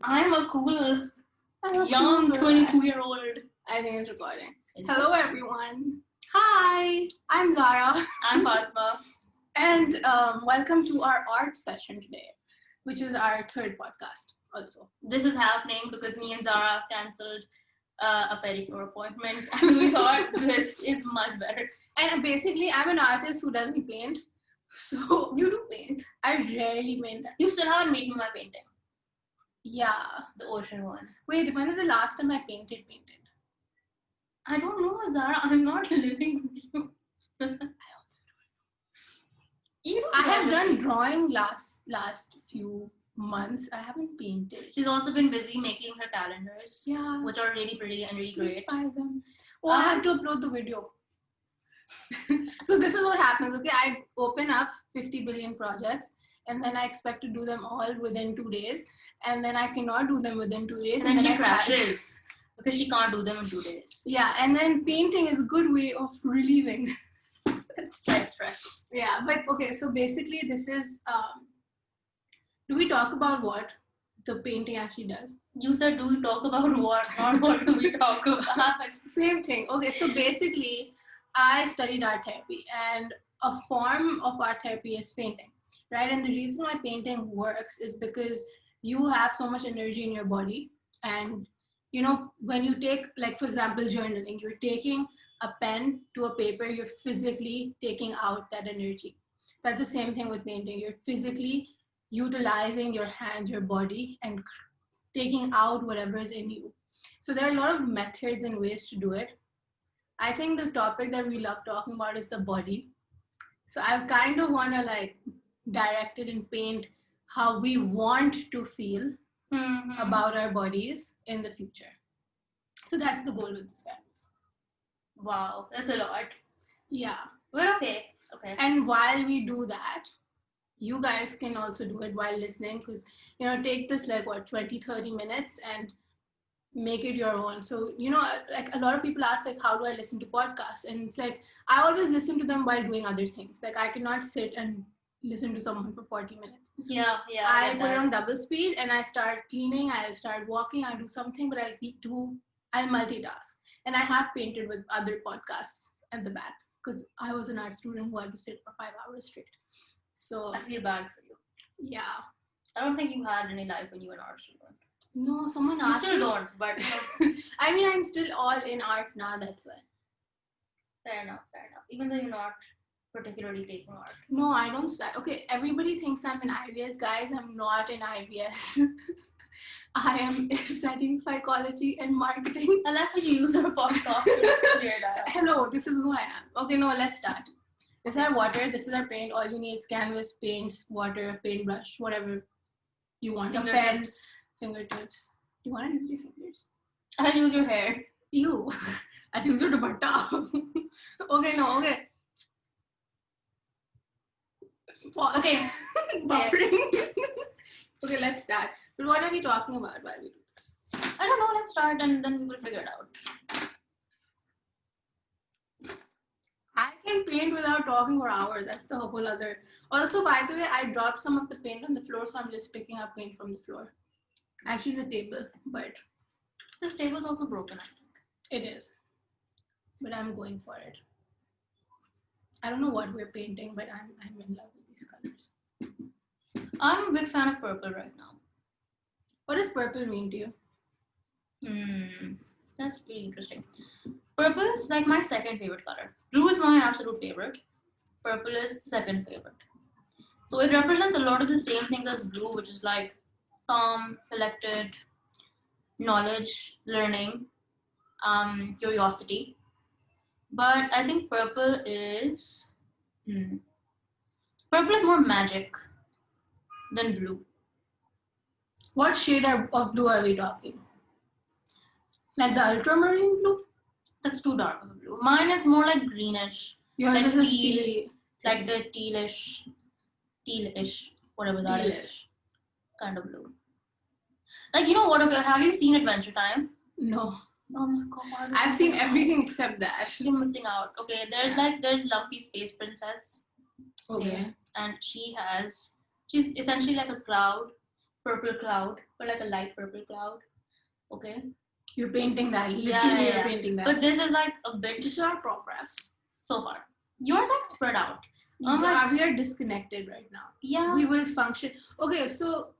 I'm a cool, I'm a young cool 22-year-old. I think it's recording. Hello, everyone. Hi. I'm Zara. I'm Fatma. And welcome to our art session today, which is our third podcast also. This is happening because me and Zara cancelled a pedicure appointment and we thought this is much better. And basically, I'm an artist who doesn't paint. So You do paint. I rarely paint. You still haven't made me my painting. Yeah. The ocean one. Wait, when is the last time I painted? I don't know, Zara. I'm not living with you. I also You don't. I have done drawing last few months. I haven't painted. She's also been busy making her calendars. Yeah. Which are really pretty and really great. Buy them. Oh, I have to upload the video. So this is what happens. Okay, I open up 50 billion projects and then I expect to do them all within 2 days, and then I cannot do them within 2 days, and then she crashes because she can't do them in 2 days. Yeah, and then painting is a good way of relieving side stress. Yeah, but okay, so basically this is do we talk about what the painting actually does? You said do we talk about what, not what do we talk about? Same thing. Okay, so basically I studied art therapy, and a form of art therapy is painting, right? And the reason why painting works is because you have so much energy in your body, and you know, when you take, like, for example, journaling, you're taking a pen to a paper, you're physically taking out that energy. That's the same thing with painting. You're physically utilizing your hands, your body, and taking out whatever is in you. So there are a lot of methods and ways to do it. I think the topic that we love talking about is the body. So I kind of want to like direct it and paint how we want to feel about our bodies in the future. So that's the goal with this guys. Wow, that's a lot. Yeah. But okay. And while we do that, you guys can also do it while listening, because, you know, take this like what, 20-30 minutes and make it your own. So, you know, like a lot of people ask, like, how do I listen to podcasts? And it's like, I always listen to them while doing other things. Like, I cannot sit and listen to someone for 40 minutes. Yeah. I put it on double speed and I start cleaning, I'll start walking, I'll do something, but I'll multitask. And I have painted with other podcasts at the back, because I was an art student who had to sit for 5 hours straight. So I feel bad for you. Yeah. I don't think you had any life when you were an art student. No, someone asked. You still don't, but you know. I mean, I'm still all in art now, that's why. Fair enough. Even though you're not particularly taking art. No, I don't study. Okay, everybody thinks I'm in IVS. Guys, I'm not in IVS. I am studying psychology and marketing. I like how you use our podcast to clear that. Hello, this is who I am. Okay, no, let's start. This is our water, this is our paint. All you need is canvas, paints, water, paintbrush, whatever you want. Fingertips. Fingertips. Do you want to use your fingers? I'll use your hair. Ew. I'll use your dupatta. Okay. Pause. Okay. Buffering. Okay, let's start. So what are we talking about while we do this? I don't know, let's start and then we will figure it out. I can paint without talking for hours. That's a whole other. Also, by the way, I dropped some of the paint on the floor, so I'm just picking up paint from the floor. Actually, the table, but this table is also broken, I think. It is, but I'm going for it. I don't know what we're painting, but I'm in love with these colors. I'm a big fan of purple right now. What does purple mean to you? That's really interesting. Purple is like my second favorite color. Blue is my absolute favorite. Purple is second favorite. So it represents a lot of the same things as blue, which is like calm, collected, knowledge, learning, curiosity. But I think purple is more magic than blue. What shade of blue are we talking? Like the ultramarine blue? That's too dark of a blue. Mine is more like greenish. Yours like is teal, like the tealish, whatever that is, kind of blue. Like, you know what? Okay, have you seen Adventure Time? No. Oh my god. I've seen everything except that. You're missing out. Okay, there's Lumpy Space Princess. Okay. And she's essentially like a cloud, purple cloud, but like a light purple cloud. Okay. You're painting that. Literally, Yeah. you're painting that. But this is like a bit this is our progress so far. Yours like spread out. I'm yeah, like, we are disconnected right now. yeah. We will function. Okay, so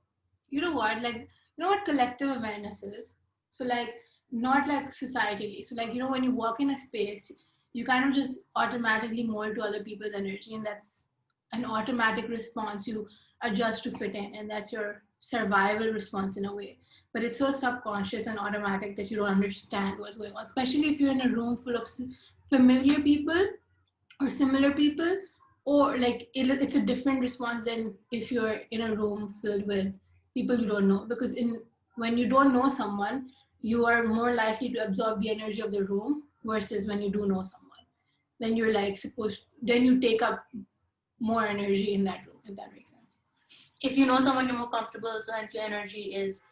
you know what? Like, you know what collective awareness is? So like, not like societally. So like, you know, when you walk in a space, you kind of just automatically mold to other people's energy, and that's an automatic response. You adjust to fit in, and that's your survival response in a way. But it's so subconscious and automatic that you don't understand what's going on, especially if you're in a room full of familiar people or similar people, or like it's a different response than if you're in a room filled with people you don't know, because in when you don't know someone, you are more likely to absorb the energy of the room versus when you do know someone, then you're like then you take up more energy in that room, if that makes sense. If you know someone, you're more comfortable, so hence your energy is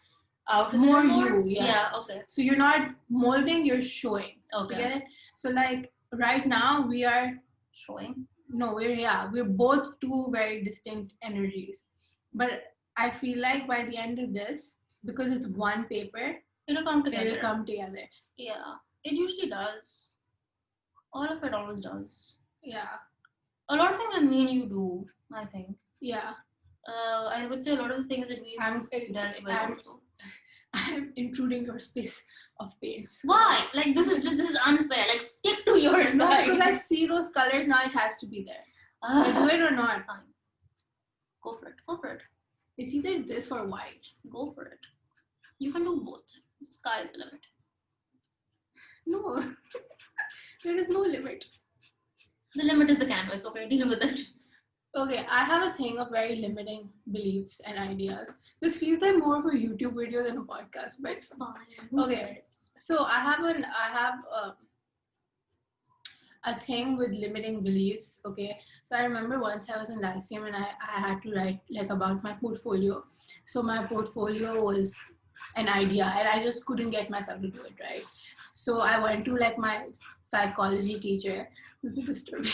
out more there. Yeah, okay. So you're not molding, you're showing. Okay. You get it? So like right now we are showing. No, we're both two very distinct energies. But I feel like by the end of this, because it's one paper, it'll come together. Yeah, it usually does. All of it always does. Yeah. A lot of things that me and you do, I think. Yeah. I would say a lot of the things that we've dealt with also. I'm intruding your space of paints. Why? Like this is unfair. Like stick to your side. No, because I see those colors now. It has to be there. Do it or not? Fine. Go for it. Go for it. It's either this or white. Go for it. You can do both. The sky is the limit. No, there is no limit. The limit is the canvas. Okay, deal with it. Okay, I have a thing of very limiting beliefs and ideas. This feels like more of a YouTube video than a podcast, but it's fine. Okay, so I have a thing with limiting beliefs. Okay, so I remember once I was in Lyceum and I had to write like about my portfolio. So my portfolio was an idea and I just couldn't get myself to do it, right? So I went to like my psychology teacher. This is disturbing.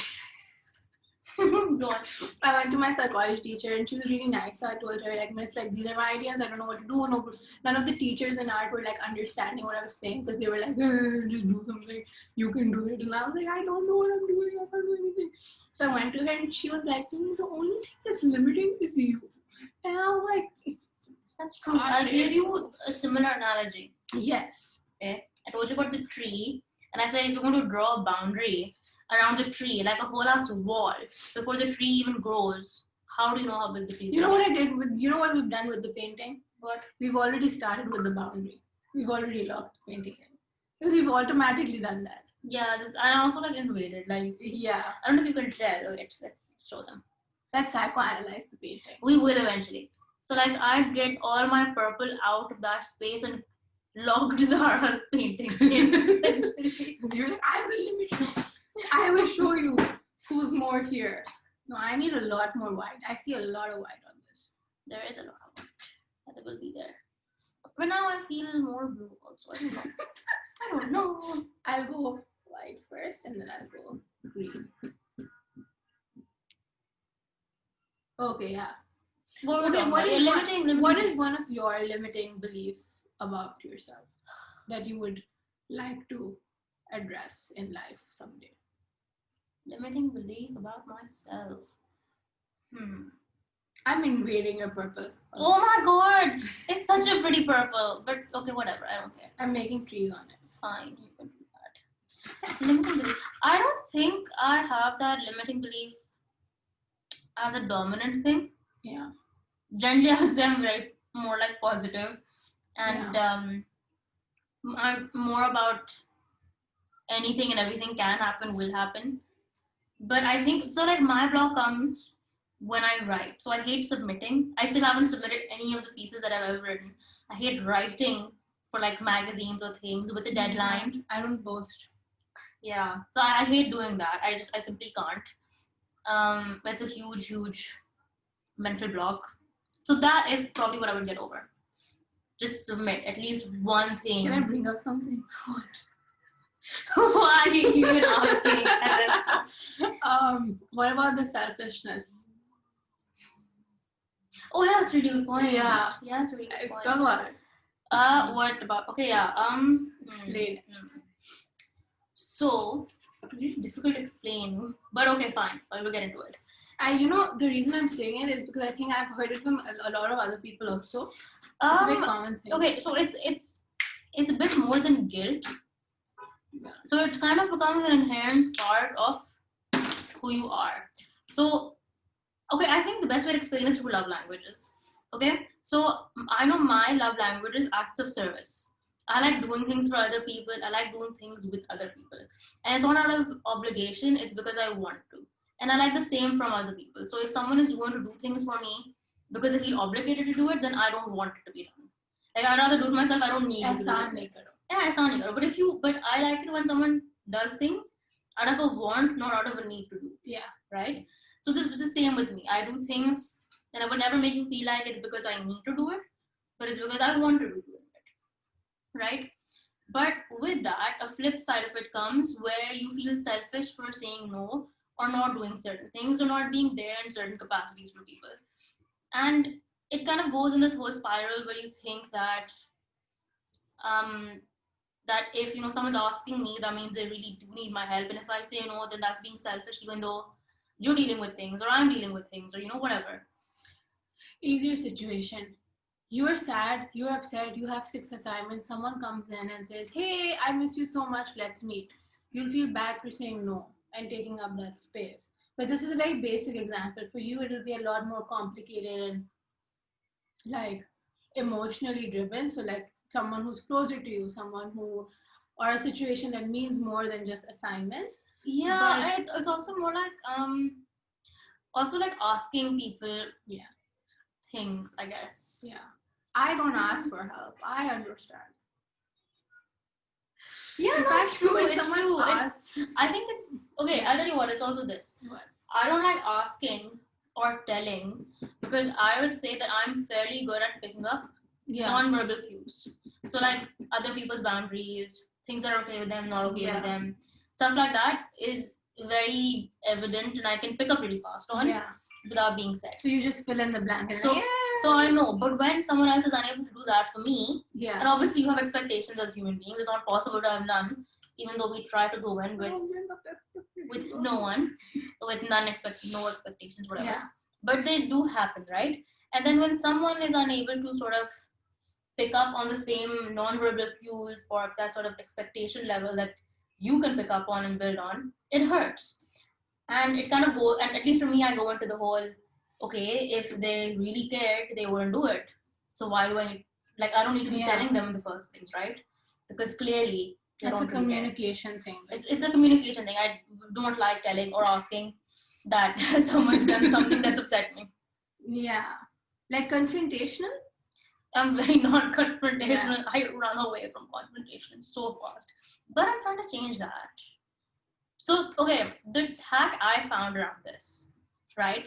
I went to my psychology teacher and she was really nice. So I told her, like, Miss, like, these are my ideas. I don't know what to do. No, none of the teachers in art were like understanding what I was saying because they were like, just do something. You can do it. And I was like, I don't know what I'm doing. I can't do anything. So I went to her and she was like, the only thing that's limiting is you. And I was like, that's true. I gave you a similar analogy. Yes. Okay. I told you about the tree. And I said, if you're going to draw a boundary around the tree, like a whole ass wall, before the tree even grows, how do you know how big the tree is? You know what I did with, you know what we've done with the painting? What? We've already started with the boundary. We've already locked the painting in. Because we've automatically done that. Yeah, I also like invaded. Like, yeah. I don't know if you can tell. Wait, let's show them. Let's psychoanalyze the painting. We will eventually. So like I get all my purple out of that space and locked Zara painting in. You're like, I will limit you. I will show you who's more here. No, I need a lot more white. I see a lot of white on this. There is a lot of white. That will be there. But now I feel more blue also. I don't know. I don't know. I'll go white first and then I'll go green. Okay, yeah. What is one of your limiting beliefs about yourself that you would like to address in life someday? Limiting belief about myself. I'm invading your purple. Oh my god! It's such a pretty purple. But okay, whatever. I don't care. I'm making trees on it. It's fine. You can do that. Limiting belief. I don't think I have that limiting belief as a dominant thing. Yeah. Generally, I would say I'm very more like positive, and I'm more about anything and everything can happen, will happen. But I think so. Like my block comes when I write. So I hate submitting. I still haven't submitted any of the pieces that I've ever written. I hate writing for like magazines or things with a deadline. I don't boast. Yeah. So I hate doing that. I simply can't. That's a huge mental block. So that is probably what I would get over. Just submit at least one thing. Can I bring up something? What? Why are you even asking at this? What about the selfishness? Oh yeah, that's a really good point. Yeah. Yeah, that's a really good point. Talk about it. What about? Okay, yeah. Explain. So it's really difficult to explain, but okay, fine. I will get into it. The reason I'm saying it is because I think I've heard it from a lot of other people also. It's a very common thing. Okay, so it's a bit more than guilt. So it kind of becomes an inherent part of who you are. So okay, I think the best way to explain is through love languages. Okay, so I know my love language is acts of service. I like doing things for other people. I like doing things with other people, and it's not out of obligation. It's because I want to, and I like the same from other people. So if someone is going to do things for me because they feel obligated to do it, then I don't want it to be done. Like I'd rather do it myself. I don't need to do it. Yeah, it's not but but I like it when someone does things out of a want, not out of a need to do. Yeah. Right. So this is the same with me. I do things and I would never make you feel like it's because I need to do it, but it's because I want to do it. Right? But with that, a flip side of it comes where you feel selfish for saying no or not doing certain things or not being there in certain capacities for people. And it kind of goes in this whole spiral where you think that that if someone's asking me, that means they really do need my help. And if I say no, then that's being selfish, even though you're dealing with things or I'm dealing with things or whatever. Easier situation. You are sad, you're upset, you have 6 assignments, someone comes in and says, hey, I miss you so much, let's meet. You'll feel bad for saying no and taking up that space. But this is a very basic example. For you, it'll be a lot more complicated and like emotionally driven. So like someone who's closer to you, someone who, or a situation that means more than just assignments. Yeah, but it's also more like asking people things, I guess. Yeah. I don't ask for help. I understand. Yeah, no, it's true. It's true. I think it's okay. I'll tell you what. It's also this. What? I don't like asking or telling because I would say that I'm fairly good at picking up non-verbal cues. So like other people's boundaries, things that are okay with them, not okay with them, stuff like that is very evident, and I can pick up really fast on without being said. So you just fill in the blank. So I know, but when someone else is unable to do that for me, and obviously you have expectations as human beings, it's not possible to have none, even though we try to go in with no one, with no expectations, whatever. Yeah. But they do happen, right? And then when someone is unable to sort of pick up on the same non-verbal cues or that sort of expectation level that you can pick up on and build on, it hurts. And it kind of goes, and at least for me, I go into the whole, okay, if they really cared, they wouldn't do it. So why do I don't need to be telling them in the first place, right? Because clearly that's a communication thing. It's a communication thing. I don't like telling or asking that someone's done something that's upset me. Yeah. Like confrontational? I'm very not confrontational. Yeah. I run away from confrontation so fast. But I'm trying to change that. So, okay, the hack I found around this, right?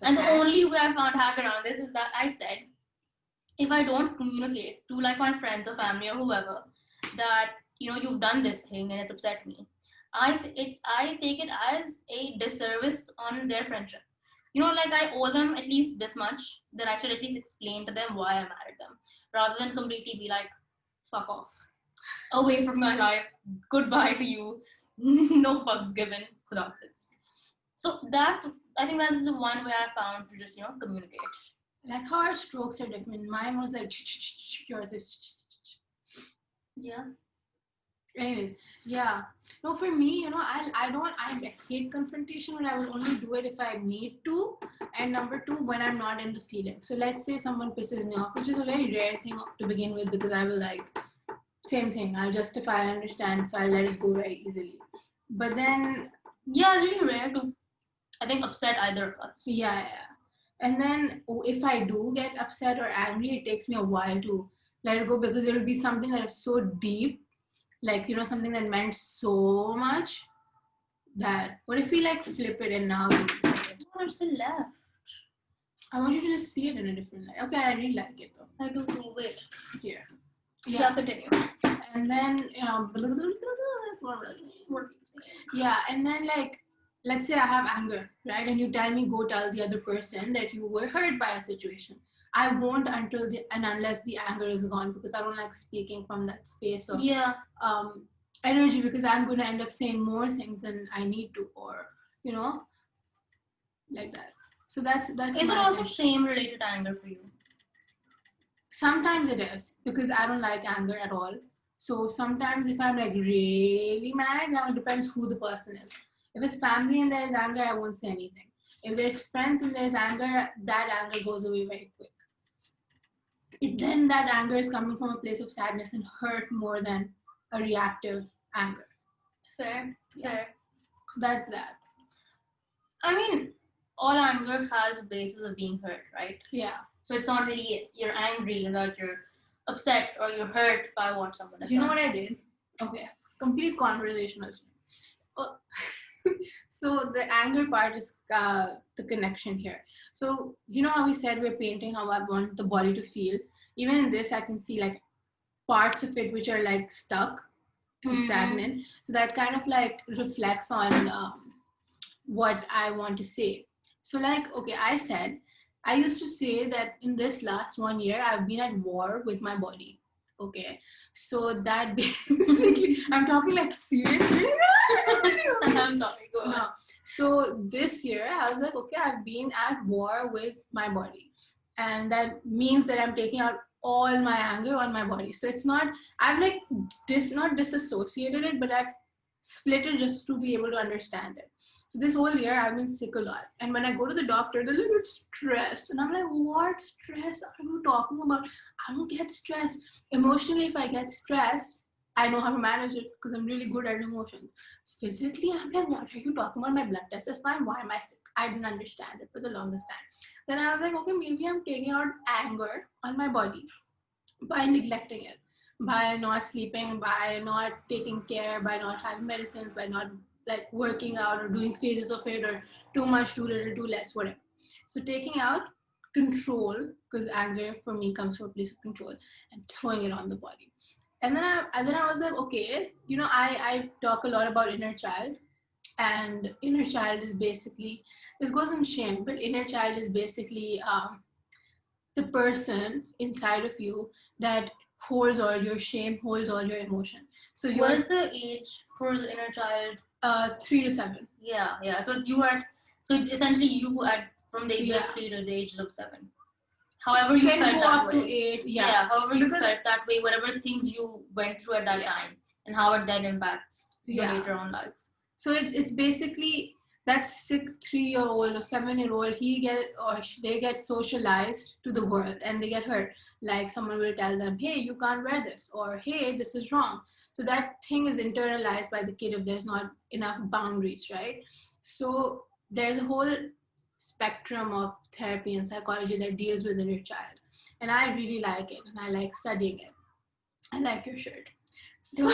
And the only way I found hack around this is that I said, if I don't communicate to like my friends or family or whoever that, you've done this thing and it's upset me, I take it as a disservice on their friendship. I owe them at least this much, that I should at least explain to them why I'm mad at them, rather than completely be like, fuck off, away from my life, goodbye to you, no fucks given, Khudafiz. So I think that's the one way I found to just, communicate. Like how our strokes are different. Mine was like, yours is. Yeah. Anyways, yeah. No, for me, I hate confrontation, but I will only do it if I need to. And number two, when I'm not in the feeling. So let's say someone pisses me off, which is a very rare thing to begin with, because I will same thing. I'll justify, I understand, so I'll let it go very easily. But then... Yeah, it's really rare to, I think, upset either of us. Yeah. And then if I do get upset or angry, it takes me a while to let it go, because it will be something that is so deep. Something that meant so much that, what if we flip it and now there's still left? I want you to just see it in a different light. Okay, I really like it though. I do too. Wait. Here. Yeah, continue. And then, and then let's say I have anger, right? And you tell me go tell the other person that you were hurt by a situation. I won't until and unless the anger is gone, because I don't like speaking from that space of Yeah. um, energy, because I'm going to end up saying more things than I need to, or you know, like that. So that's Is it my also thing. shame related anger for you? Sometimes it is, because I don't like anger at all. So sometimes if I'm like really mad, now it depends who the person is. If it's family and there's anger, I won't say anything. If there's friends and there's anger, that anger goes away very quick. Then that anger is coming from a place of sadness and hurt more than a reactive anger. Fair. Fair. So that's that. I mean, all anger has a basis of being hurt, right? Yeah. So it's not really you're angry that you're upset or you're hurt by what someone has You know done. what I did? Okay. Complete conversational. So the anger part is the connection here. So you know how we said we're painting how I want the body to feel. Even in this, I can see like parts of it which are like stuck and stagnant. So that kind of like reflects on what I want to say. So like, okay, I used to say that in this last 1 year, I've been at war with my body. Okay, so that basically, I'm talking like seriously. I'm sorry, go on. No. So this year, I was like, okay, I've been at war with my body. And that means that I'm taking out all my anger on my body. So it's not, I've like not disassociated it, but I've split it just to be able to understand it. So this whole year, I've been sick a lot. And when I go to the doctor, they're like, it's stress. And I'm like, what stress are you talking about? I don't get stressed. Emotionally, if I get stressed, I know how to manage it because I'm really good at emotions. Physically, I'm like, what are you talking about? My blood test is fine. Why am I sick? I didn't understand it for the longest time. Then I was like, okay, maybe I'm taking out anger on my body by neglecting it, by not sleeping, by not taking care, by not having medicines, by not like working out or doing phases of it, or too much, too little, too less, whatever. So taking out control, because anger for me comes from a place of control, and throwing it on the body. And then I was like, okay, you know, I talk a lot about inner child, and inner child is basically, this goes in shame, but inner child is basically the person inside of you that holds all your shame, holds all your emotion. So what is the age for the inner child? 3 to 7. Yeah. So it's you at, so it's essentially you at from the age Yeah. of 3 to the age of 7. However you Can felt go that up way. to 8. Yeah. However you Because- felt that way, whatever things you went through at that Yeah. time, and how it then impacts your Yeah. later on life. So it's basically that 3-year-old or 7-year-old, they get socialized to the world and they get hurt. Like someone will tell them, hey, you can't wear this, or hey, this is wrong. So that thing is internalized by the kid if there's not enough boundaries, right? So there's a whole spectrum of therapy and psychology that deals with inner child. And I really like it, and I like studying it. I like your shirt. So,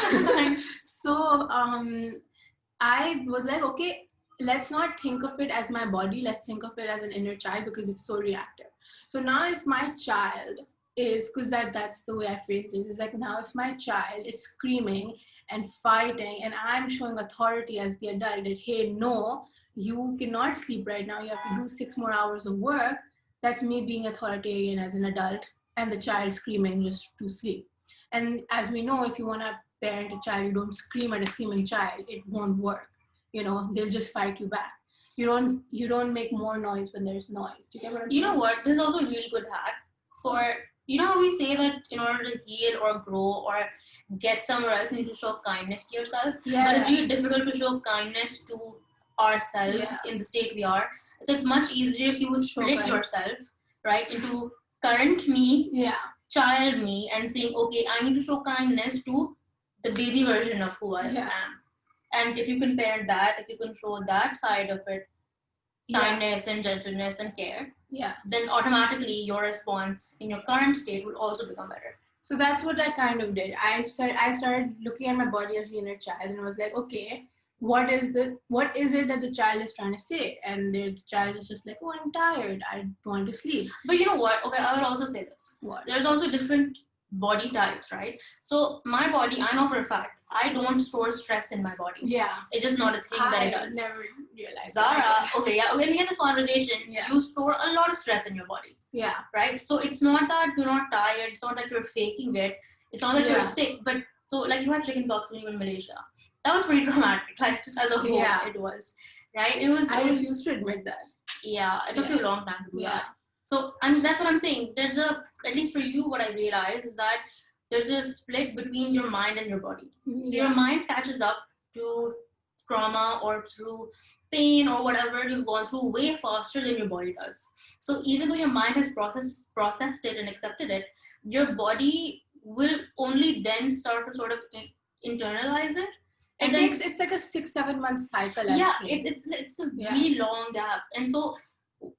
I was like, okay, let's not think of it as my body, let's think of it as an inner child, because it's so reactive. So now if my child is, because that's the way I phrased it, is like, now if my child is screaming and fighting and I'm showing authority as the adult that, hey, no, you cannot sleep right now, you have to do 6 more hours of work, that's me being authoritarian as an adult, and the child screaming just to sleep. And as we know, if you want to parent a child, you don't scream at a screaming child, it won't work. You know, they'll just fight you back. You don't make more noise when there's noise. Do you get what I'm saying? You know what? There's also a really good hack for, you know how we say that in order to heal or grow or get somewhere else, you need to show kindness to yourself. Yeah. But it's really difficult to show kindness to ourselves in the state we are. So it's much easier if you would split yourself, right, into current me, child me, and saying, okay, I need to show kindness to the baby version of who I am. And if you can parent that, if you can show that side of it, kindness and gentleness and care, then automatically your response in your current state will also become better. So that's what I kind of did. I started looking at my body as the inner child, and I was like, okay, what is it that the child is trying to say? And the child is just like, oh, I'm tired, I want to sleep. But you know what? Okay, I will also say this. What? There's also different body types, right? So my body, I know for a fact, I don't store stress in my body. Yeah. It's just not a thing that it I does. never realized. Zara, okay, yeah, when we had this conversation, Yeah. you store a lot of stress in your body, Yeah. right? So it's not that you're not tired, it's not that you're faking it, it's not that you're Yeah. sick, but so like you had chicken pox when you were in Malaysia. That was pretty traumatic, like just as a whole, Yeah. it was, right? It was. I refuse to admit that. Yeah, it took Yeah. you a long time to do Yeah. that. So, and that's what I'm saying. There's a, at least for you, what I realized is that there's a split between your mind and your body. So your mind catches up to trauma or through pain or whatever you've gone through way faster than your body does. So even though your mind has processed it and accepted it, your body will only then start to sort of internalize it. And then it's like a 6-7 month cycle. Yeah, it's a really long gap. And so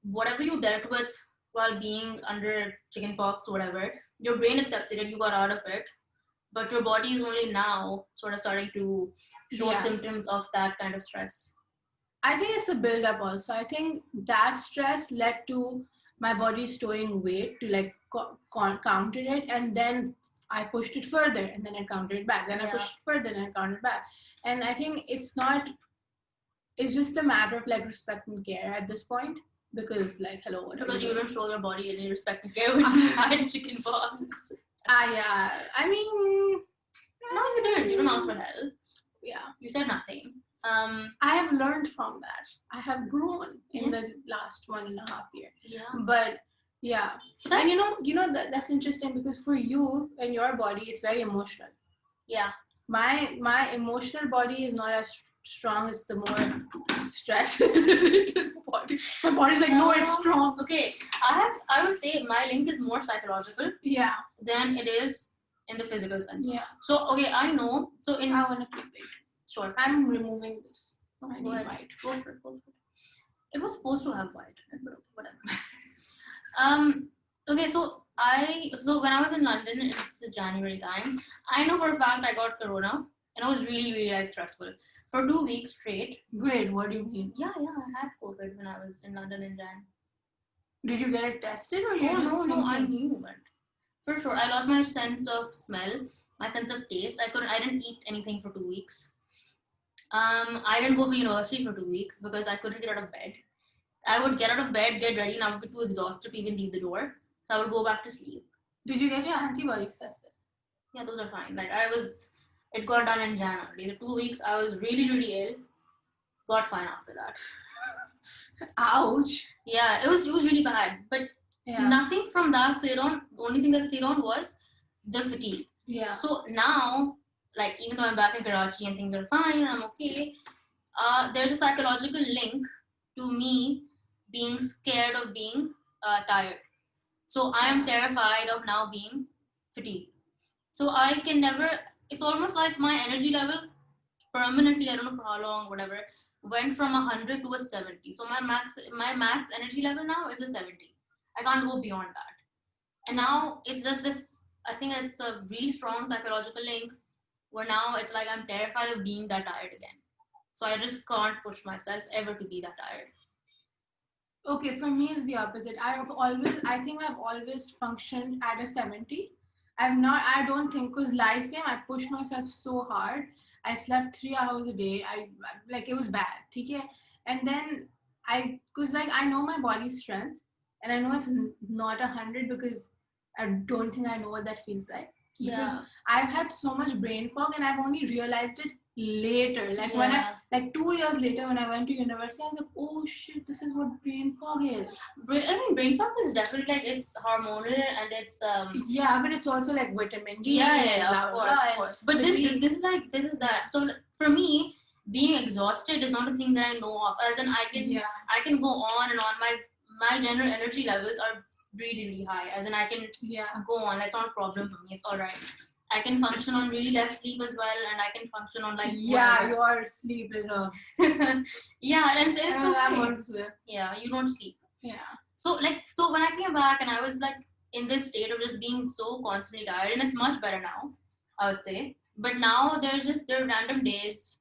whatever you dealt with while being under chickenpox or whatever, your brain accepted it, you got out of it, but your body is only now sort of starting to show symptoms of that kind of stress. I think it's a build up also. I think that stress led to my body storing weight to like counter it, and then I pushed it further, and then I countered it back. Then I pushed it further, and I countered it back. And I think it's just a matter of like respect and care at this point. Because like, hello, whatever. Because you don't show your body any respect and care when you had chickenpox. Yeah. I mean, no, you didn't. You don't ask for help. Yeah. You said nothing. I have learned from that. I have grown in the last 1.5 years. Yeah. But yeah, and you know that's interesting because for you and your body, it's very emotional. Yeah. My emotional body is not as strong as the more stress related body. My body's like, no, it's strong. Okay, I would say my link is more psychological. Yeah. Than it is in the physical sense. Yeah. So okay, I know. So I want to keep it. Sure. I'm removing this. I need white. Go for it. Go for it. It was supposed to have white, but okay, whatever. Okay, so when I was in London, it's the January time. I know for a fact I got corona, and it was really, really like stressful for 2 weeks straight. Wait, what do you mean? Yeah, I had COVID when I was in London in Jan. Did you get it tested or no, I knew it. For sure, I lost my sense of smell, my sense of taste. I didn't eat anything for 2 weeks. I didn't go for university for 2 weeks because I couldn't get out of bed. I would get out of bed, get ready, and I would be too exhausted to even leave the door. So I would go back to sleep. Did you get your antibodies tested? Yeah, those are fine. Like it got done in January. The 2 weeks I was really, really ill. Got fine after that. Ouch. Yeah, it was really bad. But nothing from that stayed on. The only thing that stayed on was the fatigue. Yeah. So now, like, even though I'm back in Karachi and things are fine, I'm okay, there's a psychological link to me being scared of being tired. So I am terrified of now being fatigued. So I can never, it's almost like my energy level permanently, I don't know for how long, whatever, went from 100 to a 70. So my max energy level now is a 70. I can't go beyond that. And now it's just this, I think it's a really strong psychological link where now it's like I'm terrified of being that tired again. So I just can't push myself ever to be that tired. Okay, for me it's the opposite. I think I've always functioned at a 70. I don't think, because last time I pushed myself so hard. I slept 3 hours a day. It was bad. Okay? And then I know my body's strength, and I know it's not 100 because I don't think I know what that feels like. Because I've had so much brain fog, and I've only realized it later. When 2 years later, when I went to university, I was like, oh shit, this is what brain fog is. Brain fog is definitely like, it's hormonal and it's yeah, but it's also like vitamin D. Of course. But this is that. So for me, being exhausted is not a thing that I know of. As in, I can go on and on. My general energy levels are really, really high. As in, I can go on. That's not a problem for me. It's all right. I can function on really less sleep as well, and I can function on like your sleep is a and it's okay. Yeah, you don't sleep. Yeah. So when I came back and I was like in this state of just being so constantly tired, and it's much better now, I would say. But now there are random days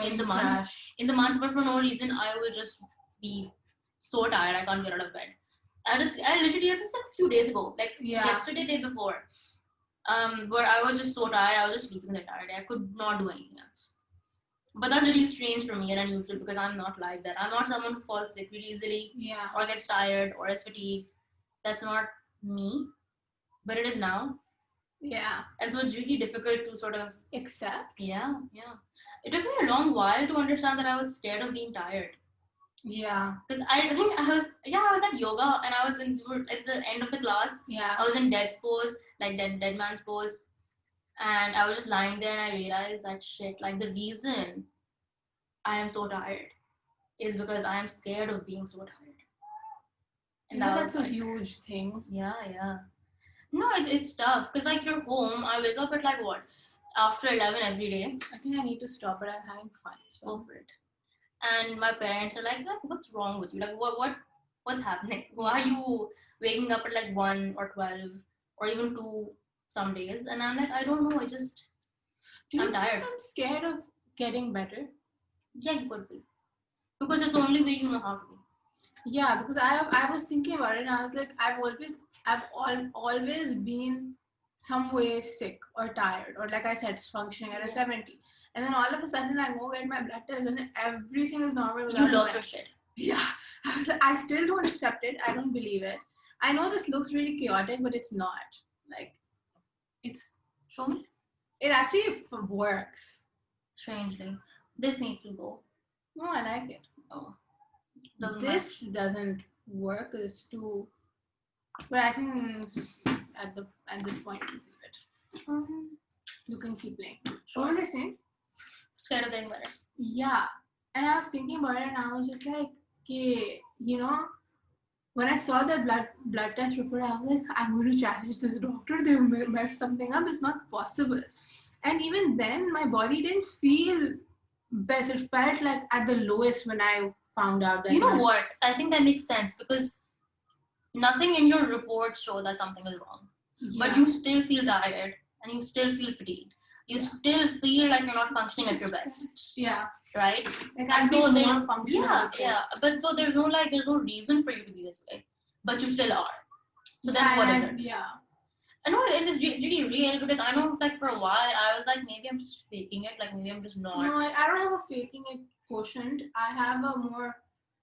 in the month where for no reason I will just be so tired I can't get out of bed. I literally had this like a few days ago, like yesterday, day before. where I was just so tired, I was just sleeping the entire day. I could not do anything else. But that's really strange for me and unusual because I'm not like that. I'm not someone who falls sick really easily Yeah. or gets tired or is fatigued. That's not me, but it is now. Yeah. And so it's really difficult to sort of Accept. yeah. It took me a long while to understand that I was scared of being tired. Yeah. Because I think I was at yoga and I was at the end of the class. Yeah. I was in dead pose, like dead man's pose. And I was just lying there and I realized that shit, like the reason I am so tired is because I am scared of being so tired. And That's a like, huge thing. Yeah. No, it's tough because like you're home. I wake up at like what? After 11 every day. I think I need to stop, but I'm having fun. So. Go for it. And my parents are like, what's wrong with you? Like, what's happening? Why are you waking up at like 1 or 12 or even 2 some days? And I'm like, I don't know. I'm tired. I'm scared of getting better. Yeah, you could be. Because it's the only way you know how to be. Yeah, because I was thinking about it and I was like, I've always been some way sick or tired or like I said, functioning at a 70. And then all of a sudden I go get my blood test and everything is normal. You lost your shit. Yeah. I was like, I still don't accept it. I don't believe it. I know this looks really chaotic, but it's not. Like, it's... Show me. It actually works. Strangely. This needs to go. No, I like it. Oh. This doesn't work. It's too... But I think it's just at this point, leave it. You can keep playing. Sure. What was I saying? Scared of getting better. Yeah. And I was thinking about it and I was just like, okay, you know, when I saw the blood test report, I was like, I'm going to challenge this doctor. They messed something up. It's not possible. And even then, my body didn't feel best. It felt like at the lowest when I found out that. You know what? I think that makes sense because nothing in your report show that something is wrong. Yeah. But you still feel tired and you still feel fatigued. You still feel like you're not functioning at your best. Yeah. Right? Like and so there's but so there's no reason for you to be this way. But you still are. So then what is it? Yeah. I know it's really real because I know like for a while I was like maybe I'm just faking it, like maybe I'm just not. No, I don't have a faking it quotient. I have a more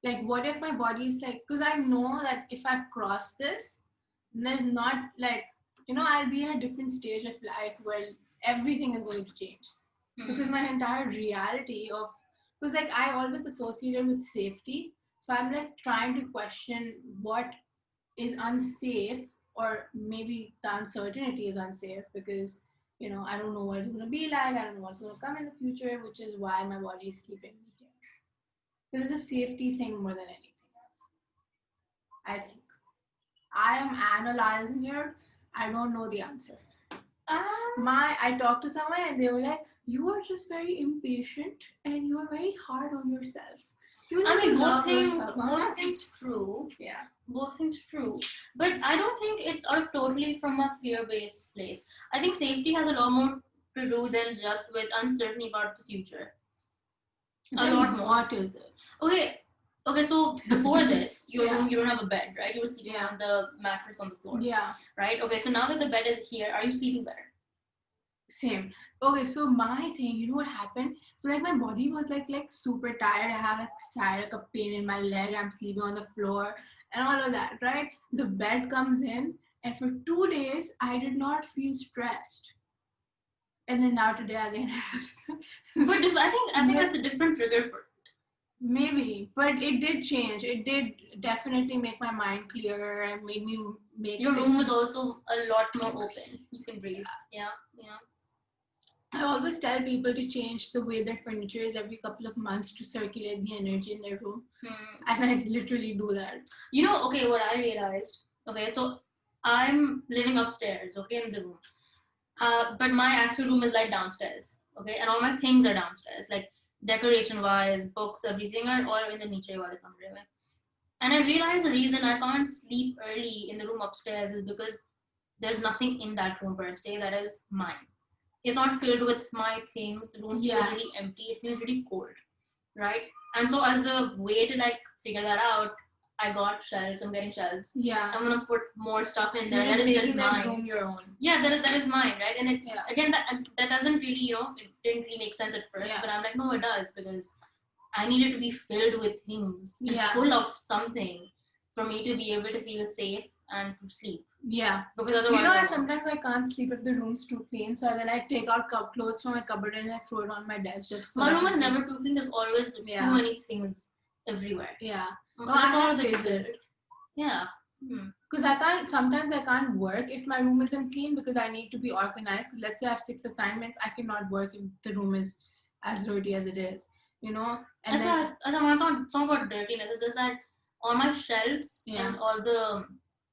like what if my body's like, because I know that if I cross this, there's not like, you know, I'll be in a different stage of life where everything is going to change. Because my entire reality of, because like I always associated with safety. So I'm like trying to question what is unsafe, or maybe the uncertainty is unsafe because, you know, I don't know what it's going to be like. I don't know what's going to come in the future, which is why my body is keeping me here. Because it's a safety thing more than anything else. I think. I am analyzing here. I don't know the answer. I talked to someone and they were like, you are just very impatient and you are very hard on yourself. I mean, both things true. Yeah. Both things true. But I don't think it's sort of totally from a fear-based place. I think safety has a lot more to do than just with uncertainty about the future. A lot more. What is it? Okay, so before this, your room, you don't have a bed, right? You were sleeping on the mattress on the floor. Yeah. Right? Okay, so now that the bed is here, are you sleeping better? Same. Okay, so my thing, you know what happened? So like my body was like super tired. I have like sciatica pain in my leg. I'm sleeping on the floor and all of that, right? The bed comes in and for 2 days, I did not feel stressed. And then now today again. But I think that's a different trigger for it. Maybe, but it did change. It did definitely make my mind clearer and made me make. Your room was also a lot more open. You can breathe. Yeah. I always tell people to change the way their furniture is every couple of months to circulate the energy in their room. And I literally do that. You know, okay, what I realized. Okay, so I'm living upstairs, okay, in the room. But my actual room is like downstairs, okay, and all my things are downstairs, like decoration-wise, books, everything are all in the niche wale kamre mein. And I realized the reason I can't sleep early in the room upstairs is because there's nothing in that room per se that is mine. It's not filled with my things. The room feels really empty. It feels really cold, right? And so as a way to like figure that out, I got shelves. I'm getting shelves. Yeah. I'm gonna put more stuff in You're there. just That making is that mine. room your own. Yeah, that is mine, right? And it, Yeah. again, that doesn't really, you know, it didn't really make sense at first. Yeah. But I'm like, no, it does, because I need it to be filled with things and Yeah. full of something for me to be able to feel safe and to sleep. Yeah. Because otherwise, You know, I I won't. sometimes I can't sleep if the room's too clean, so then I take out clothes from my cupboard and I throw it on my desk just so My I room can is sleep. never too clean. There's always Yeah. too many things everywhere. Yeah. But No, I that's all have that it phases. is. Yeah. Hmm. Because sometimes I can't work if my room isn't clean because I need to be organized. Let's say I have 6 assignments, I cannot work if the room is as dirty as it is, you know? And It's then, not about dirtiness. It's just that on my shelves Yeah. and all the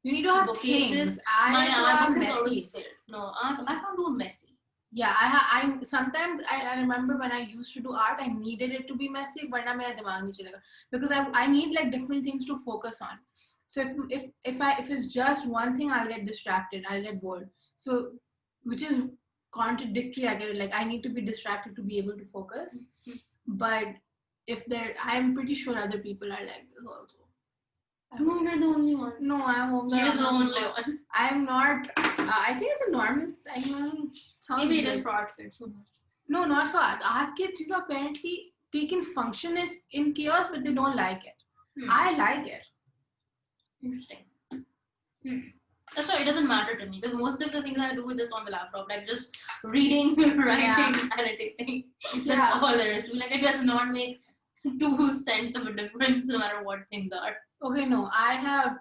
you need to have bookcases, things. my I book am is always messy. filled. No, I can't do messy. Yeah, I sometimes I remember when I used to do art, I needed it to be messy, वरना मेरा दिमाग नहीं चलेगा. Because I need like different things to focus on. So if it's just one thing, I'll get distracted, I'll get bored. So which is contradictory. I get it. Like I need to be distracted to be able to focus. But I'm pretty sure other people are like this also. No, you're the only one. No, I hope that You're the I'm only not. one. I'm not. I think it's a normal thing. Sounds Maybe it weird. is for art kids. Who knows? No, not for art. Art kids, you know, apparently they can function as in chaos, but they don't like it. I like it. Interesting. That's why it doesn't matter to me, because most of the things I do is just on the laptop, like just reading, writing, and editing. That's Yeah. all there is to it. Like it does not make 2 cents of a difference no matter what things are. Okay, no, I have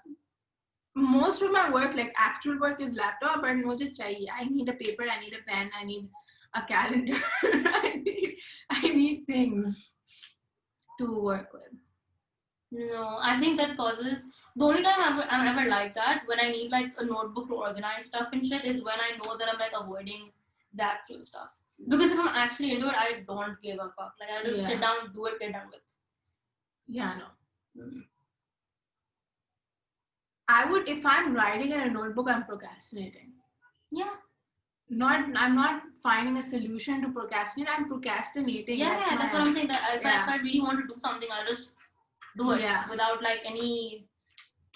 most of my work, like actual work, is laptop, but mujhe chahiye. I need a paper, I need a pen, I need a calendar. I need things to work with. No, I think that causes the only time I'm ever like that when I need like a notebook to organize stuff and shit is when I know that I'm like avoiding the actual stuff. Because if I'm actually into it, I don't give a fuck. Like I just sit down, do it, get done with. Yeah, no. I would, if I'm writing in a notebook, I'm procrastinating. Yeah. I'm not finding a solution to procrastinate. I'm procrastinating. Yeah, that's what I'm saying. That if I really want to do something, I'll just do it without like any.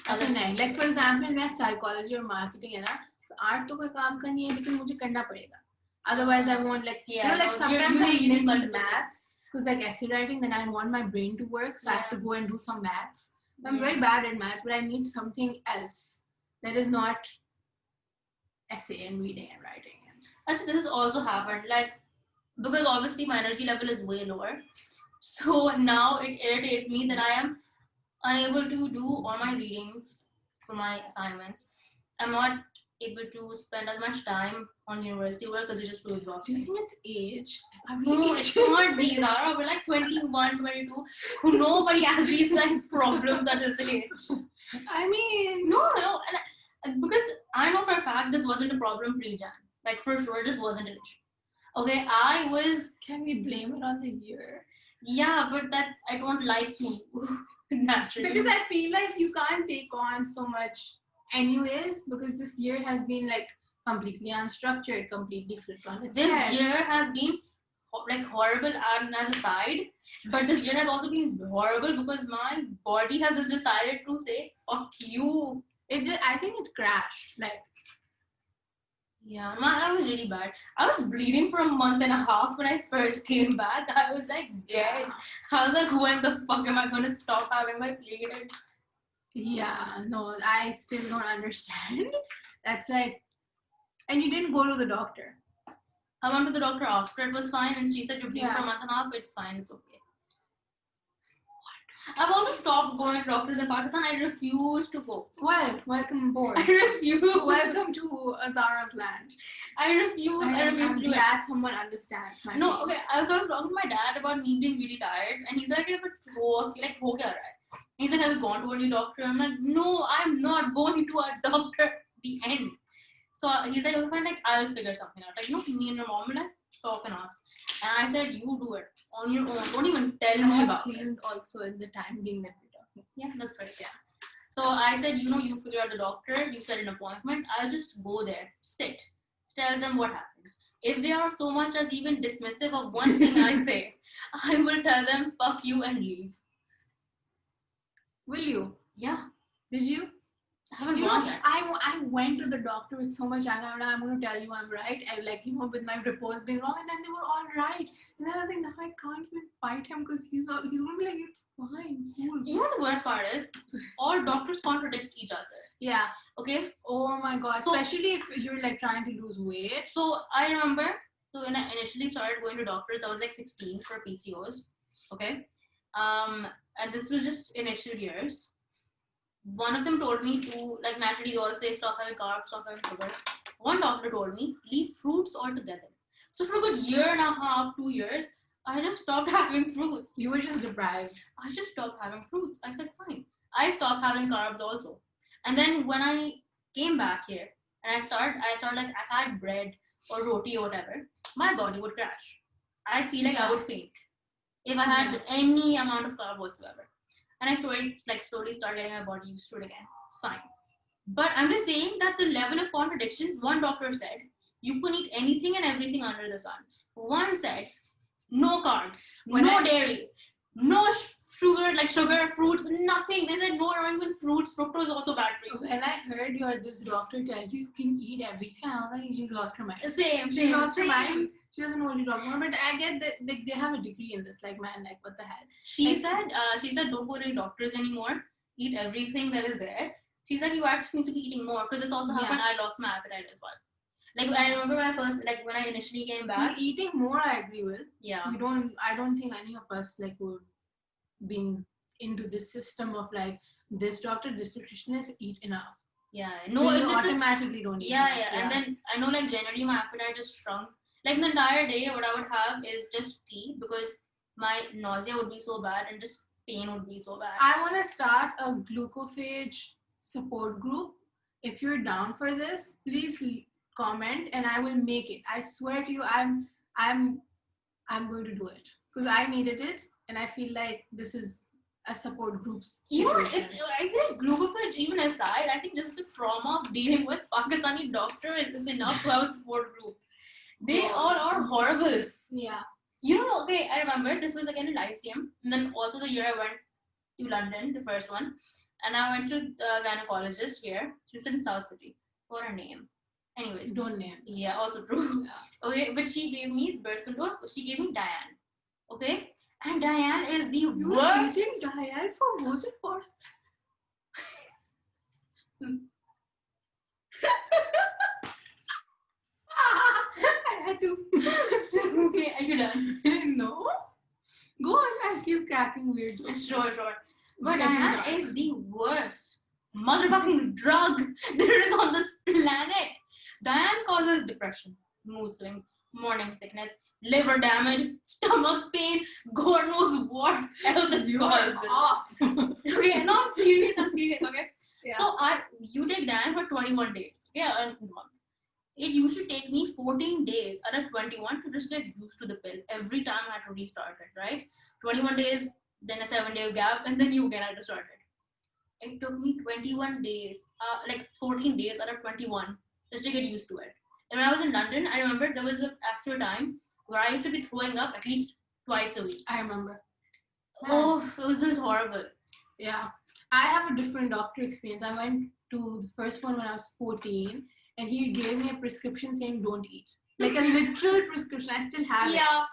अच्छा नहीं, like for example, मैं psychology और marketing है ना, so art तो कोई काम का नहीं है, लेकिन मुझे करना पड़ेगा. Otherwise, I won't like. You know, like sometimes I miss maths because like essay writing, then I want my brain to work, so I have to go and do some maths. I'm very bad at maths, but I need something else that is not essay and reading and writing. Actually, this has also happened, like, because obviously my energy level is way lower. So now it irritates me that I am unable to do all my readings for my assignments. I'm not able to spend as much time on university work because it's just too exhausting. Do you think it's age? No, it can't be, Zara. We're like 21, 22. Nobody has these like problems at this age. I mean, no. And because I know for a fact this wasn't a problem pre-Jan. Like for sure, it just wasn't an issue. Okay, I was. Can we blame it on the year? Yeah, but that I don't like to naturally. Because I feel like you can't take on so much anyways, because this year has been like completely unstructured, completely flipped on its head. This year has been like horrible and as a side, but this year has also been horrible because my body has just decided to say fuck you. I think it crashed. Like, yeah, man, that was really bad. I was bleeding for a month and a half when I first came back. I was like dead. I was like, when the fuck am I gonna stop having my period? Yeah, no, I still don't understand. That's like, and you didn't go to the doctor. I went to the doctor after it was fine, and she said you're bleeding for a month and a half. It's fine. It's okay. I've also stopped going to doctors in Pakistan. I refuse to go. Well, welcome aboard. I refuse. Welcome to Azara's land. I refuse. I refuse to do it. Glad someone understands my No, okay. I was talking to my dad about me being really tired, and he's like, "Yeah, but like, ho kya raha hai?" He's like, "Have you gone to a new doctor?" I'm like, "No, I'm not going to a doctor." The end. So he's like, "Okay, fine. Like, I'll figure something out. Like, you know, me and your mom will like talk and ask." And I said, "You do it on your own. Don't even tell me about it." Cleaned also in the time being that we're talking. Yeah, that's correct. Yeah. So I said, you know, you figure out the doctor. You set an appointment. I'll just go there, sit, tell them what happens. If they are so much as even dismissive of one thing I say, I will tell them fuck you and leave. Will you? Yeah, Did you? I haven't You know, gone yet. I went to the doctor with so much anger. I'm going to tell you I'm right. I like, you know, with my reports being wrong, and then they were all right. And then I was like, now I can't even fight him because he's going to be like, it's fine, cool. You know what the worst part is? All doctors contradict each other. Yeah. Okay. Oh my god. So- Especially if you're like trying to lose weight. So I remember, so when I initially started going to doctors, I was like 16 for PCOS. Okay. And this was just initial years. One of them told me to, like, naturally they all say stop having carbs, stop having sugar. One doctor told me leave fruits altogether. So for a good year and a half, 2 years, I just stopped having fruits. You were just deprived. I just stopped having fruits. I said fine. I stopped having carbs also. And then when I came back here and I started like I had bread or roti or whatever, my body would crash. I feel like I would faint if I had any amount of carb whatsoever. And I slowly started getting my body used to it again. Fine. But I'm just saying that the level of contradictions, one doctor said, you can eat anything and everything under the sun. One said, no carbs, no dairy, no sugar, fruits, nothing. They said, no, not even fruits. Fructose is also bad for you. When I heard this doctor tell you can eat everything, I was like, she's lost her mind. Same. She lost her mind. She doesn't know what you're talking about. But I get that they have a degree in this. Like, man, like, what the hell? She said, don't go to any doctors anymore. Eat everything that is there. She's like, you actually need to be eating more because this also happened. I lost my appetite as well. Like, I remember when I initially came back. Eating more, I agree with. Yeah. I don't think any of us like would been into this system of like this doctor, this nutritionist, eat enough. Yeah. No, you automatically don't eat enough. Yeah. And then I know like generally my appetite just shrunk. Like the entire day, what I would have is just tea because my nausea would be so bad and just pain would be so bad. I want to start a glucophage support group. If you're down for this, please comment and I will make it. I swear to you, I'm going to do it because I needed it and I feel like this is a support group situation. I think glucophage, even aside, I think just the trauma of dealing with Pakistani doctors is enough to have a support group. They all are horrible. Yeah. You know, okay, I remember this was again in Lyceum, and then also the year I went to London, the first one, and I went to the gynecologist here. She's in South City. What her name? Anyways. Don't name. Yeah, also true. Yeah. Okay, but she gave me birth control. She gave me Diane. Okay? And Diane is the worst. You using Diane for motor force? I had to. Okay, are you done? No. Go on, I'll keep cracking weird jokes. Sure. But Diane is the worst motherfucking drug there is on this planet. Diane causes depression, mood swings, morning sickness, liver damage, stomach pain, God knows what else it causes. Okay, no, I'm serious, okay? Yeah. So you take Diane for 21 days, yeah, a month. It used to take me 14 days out of 21 to just get used to the pill. Every time I had to restart it, right? 21 days, then a 7-day gap, and then you again had to start it. It took me 21 days, like 14 days out of 21 just to get used to it. And when I was in London, I remember there was an actual time where I used to be throwing up at least twice a week. I remember. Oh, it was just horrible. Yeah. I have a different doctor experience. I went to the first one when I was 14 and he gave me a prescription saying don't eat. Like a literal prescription. I still have it. Yeah.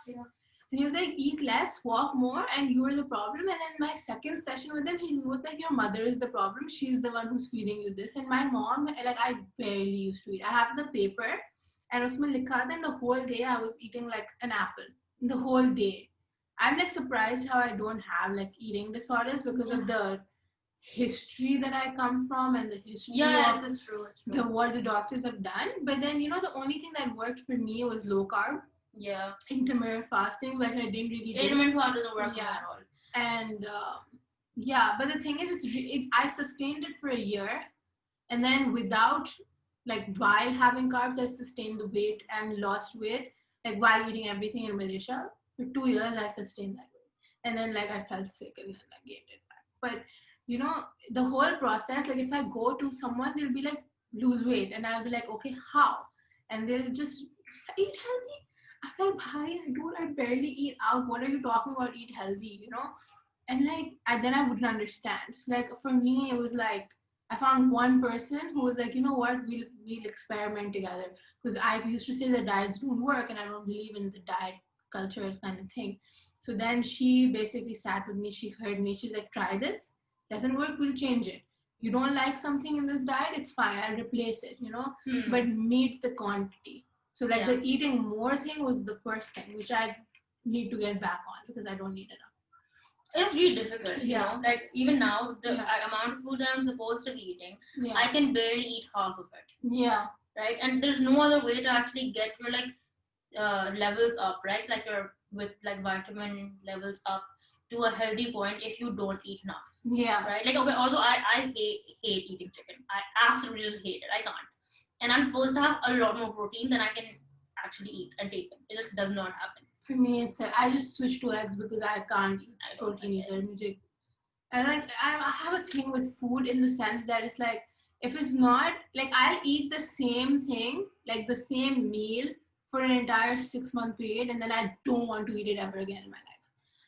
And he was like, eat less, walk more, and you're the problem. And then my second session with him, he was like, your mother is the problem. She's the one who's feeding you this. And my mom, like, I barely used to eat. I have the paper, and usme likha tha, and the whole day I was eating like an apple. The whole day. I'm like surprised how I don't have like eating disorders because of the history that I come from and the history of that's true. what the doctors have done. But then, the only thing that worked for me was low carb. Yeah. Intermittent fasting, which I didn't really do. Intermittent fasting doesn't work at all. And but the thing is, I sustained it for a year, and then without, like, while having carbs, I sustained the weight and lost weight, like while eating everything in Malaysia. For 2 years, I sustained that weight, and then like I felt sick, and then I gained it back. But the whole process, like if I go to someone, they'll be like, lose weight, and I'll be like, okay, how? And they'll just eat healthy. I'm like, I barely eat out. What are you talking about? Eat healthy, And like, then I wouldn't understand. So like for me, it was like I found one person who was like, you know what, we'll experiment together. Because I used to say that diets don't work, and I don't believe in the diet culture kind of thing. So then she basically sat with me. She heard me. She's like, try this. Doesn't work, we'll change it. You don't like something in this diet, it's fine. I'll replace it. But meet the quantity. So like the eating more thing was the first thing, which I need to get back on because I don't need enough. It's really difficult, like even now the amount of food that I'm supposed to be eating, I can barely eat half of it, right? And there's no other way to actually get your like levels up, right? Like your with like vitamin levels up to a healthy point if you don't eat enough, right? Like okay, also I hate eating chicken. I absolutely just hate it. I can't, and I'm supposed to have a lot more protein than I can actually eat and take it. It just does not happen. For me, it's I just switch to eggs because I can't eat protein either. And like I have a thing with food in the sense that it's like if it's not like I'll eat the same thing, like the same meal for an entire 6-month period, and then I don't want to eat it ever again in my life.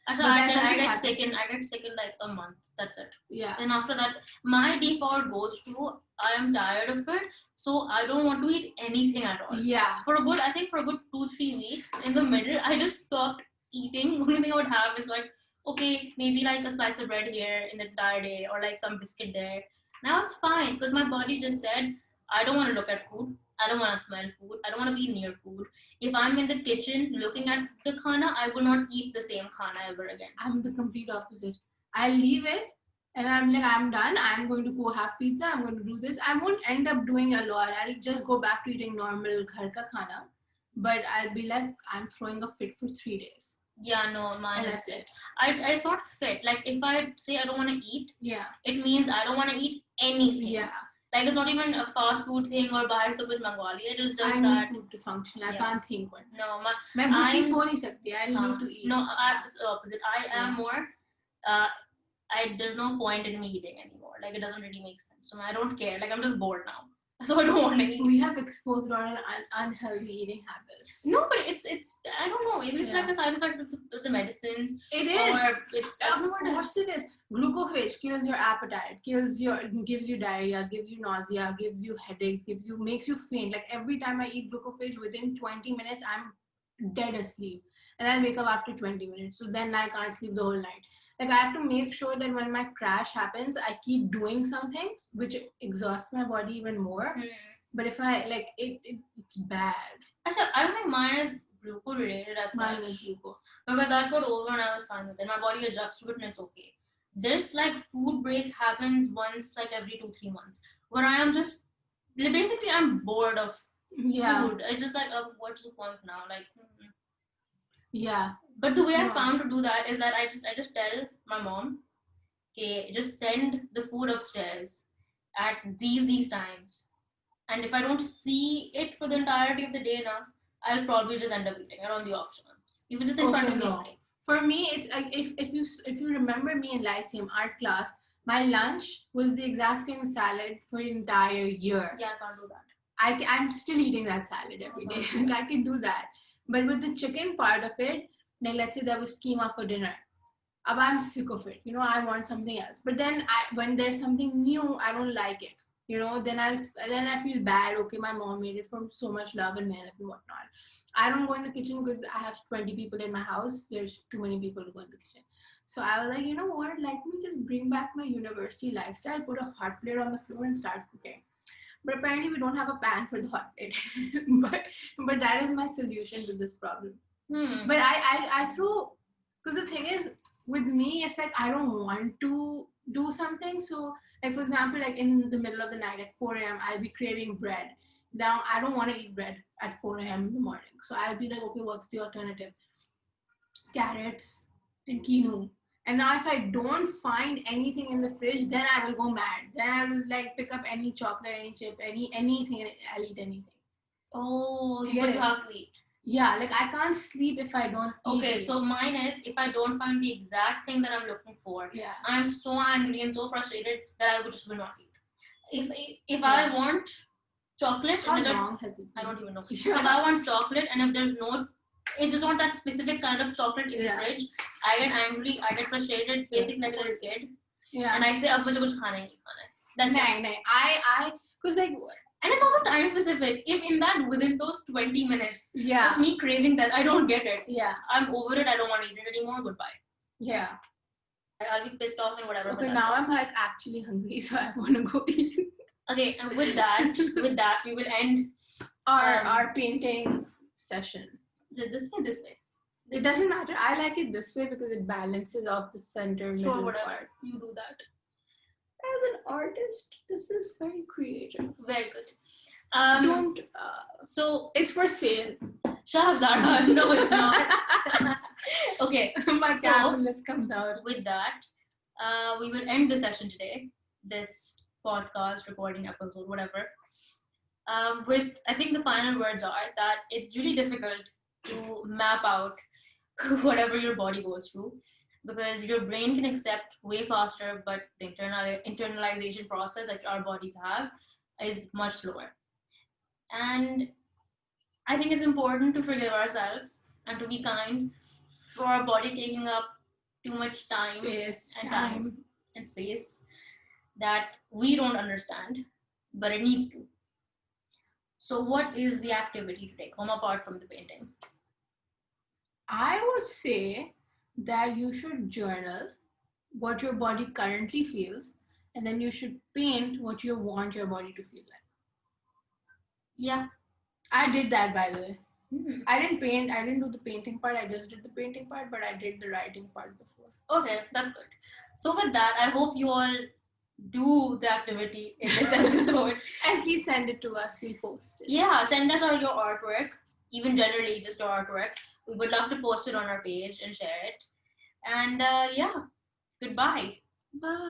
Actually, I get sick in like a month. That's it. Yeah. And after that, my default goes to I am tired of it, so I don't want to eat anything at all. Yeah. For a good 2-3 weeks in the middle, I just stopped eating. Only thing I would have is like, okay, maybe like a slice of bread here in the entire day, or like some biscuit there. And I was fine because my body just said, I don't want to look at food. I don't want to smell food. I don't want to be near food. If I'm in the kitchen looking at the khana, I will not eat the same khana ever again. I'm the complete opposite. I leave it and I'm like, I'm done. I'm going to go have pizza. I'm going to do this. I won't end up doing a lot. I'll just go back to eating normal ghar ka khana. But I'll be like, I'm throwing a fit for 3 days. Yeah, no, mine is it. It's not fit. Like if I say I don't want to eat, it means I don't want to eat anything. Yeah. Like it's not even a fast food thing or bahar se kuch mangwa liya. It is just I that. need food to function. I can't think one. No, I need to eat. No, it's the opposite. I am more. There's no point in me eating anymore. Like it doesn't really make sense. So I don't care. Like I'm just bored now. So I don't want to eat. We have exposed our unhealthy eating habits. No, but it's I don't know. Maybe it's like a side effect of the medicines. It is. Or it's of course it is. Glucophage kills your appetite, gives you diarrhea, gives you nausea, gives you headaches, makes you faint. Like every time I eat glucophage, within 20 minutes I'm dead asleep, and I'll wake up after 20 minutes. So then I can't sleep the whole night. Like I have to make sure that when my crash happens, I keep doing some things which exhausts my body even more. But if I like it's bad. Actually, I don't think mine is gluco related as Mine such. is gluco. But when that got over and I was fine with it, my body adjusts to it and it's okay. This like food break happens once like every 2-3 months where I am just basically I'm bored of food. It's just like what's the point now? Like But the way I found to do that is that I just tell my mom, okay, just send the food upstairs at these times. And if I don't see it for the entirety of the day now, I'll probably just end up eating it on the off chance. If it's just in front of me, okay. For me, it's like if you remember me in Lyceum art class, my lunch was the exact same salad for an entire year. Yeah, I can't do that. I'm still eating that salad every day. I can do that. But with the chicken part of it, like let's say there was keema for dinner. I'm sick of it. I want something else. But then when there's something new, I don't like it. Then I feel bad. Okay, my mom made it from so much love and mehnat and whatnot. I don't go in the kitchen because I have 20 people in my house. There's too many people to go in the kitchen. So I was like, you know what? Let me just bring back my university lifestyle, put a hot plate on the floor and start cooking. But apparently we don't have a pan for the hot plate. but that is my solution to this problem. But I throw, because the thing is, with me, it's like I don't want to do something. So like, for example, like in the middle of the night at 4 a.m., I'll be craving bread. Now, I don't want to eat bread at 4 a.m. in the morning. So I'll be like, okay, what's the alternative? Carrots and quinoa. And now if I don't find anything in the fridge, then I will go mad. Then I will like pick up any chocolate, any chip, anything, and I'll eat anything. Oh, but you have to eat. Yeah, like I can't sleep if I don't eat. Okay, so mine is if I don't find the exact thing that I'm looking for, I'm so angry and so frustrated that I would just will not eat. If I want chocolate, how long has it been? I don't even know. If I want chocolate and if there's no I just want that specific kind of chocolate in the Yeah. fridge. I get angry, I get frustrated, basically like a little kid, Yeah. and I say, "Ab mujhe kuch khana hi nahi khana hai." That's it. No. Because like, And it's also time specific. If in that within those 20 minutes yeah. of me craving that, I don't get it. Yeah. I'm over it. I don't want to eat it anymore. Goodbye. Yeah. I'll be pissed off and whatever. Okay, but now that's it. I'm like actually hungry, so I want to go eat. Okay, and with that, we will end. Our painting session. Is it this way? This way. It doesn't matter. I like it this way because it balances off the center Sure, middle whatever. part. You do that. As an artist, this is very creative. Very good. Don't. So It's for sale. shut up, Zara. No, it's not. Okay. My So- capitalist comes out. With that, we will end the session today. This podcast recording episode, whatever. With I think the final words are that it's really difficult to map out whatever your body goes through because your brain can accept way faster, but the internalization process that our bodies have is much slower. And I think it's important to forgive ourselves and to be kind for our body taking up too much time Space, and time and space that we don't understand, but it needs to. So, what is the activity to take home apart from the painting? I would say that you should journal what your body currently feels, and then you should paint what you want your body to feel like. Yeah. I did that, by the way. Hmm. I didn't paint. I didn't do the painting part. I just did the painting part, but I did the writing part before. Okay, that's good. So, with that, I hope you all do the activity in this episode. And please send it to us. We'll post it. Yeah, send us all your artwork, even generally just your artwork. We would love to post it on our page and share it. And yeah, goodbye. Bye.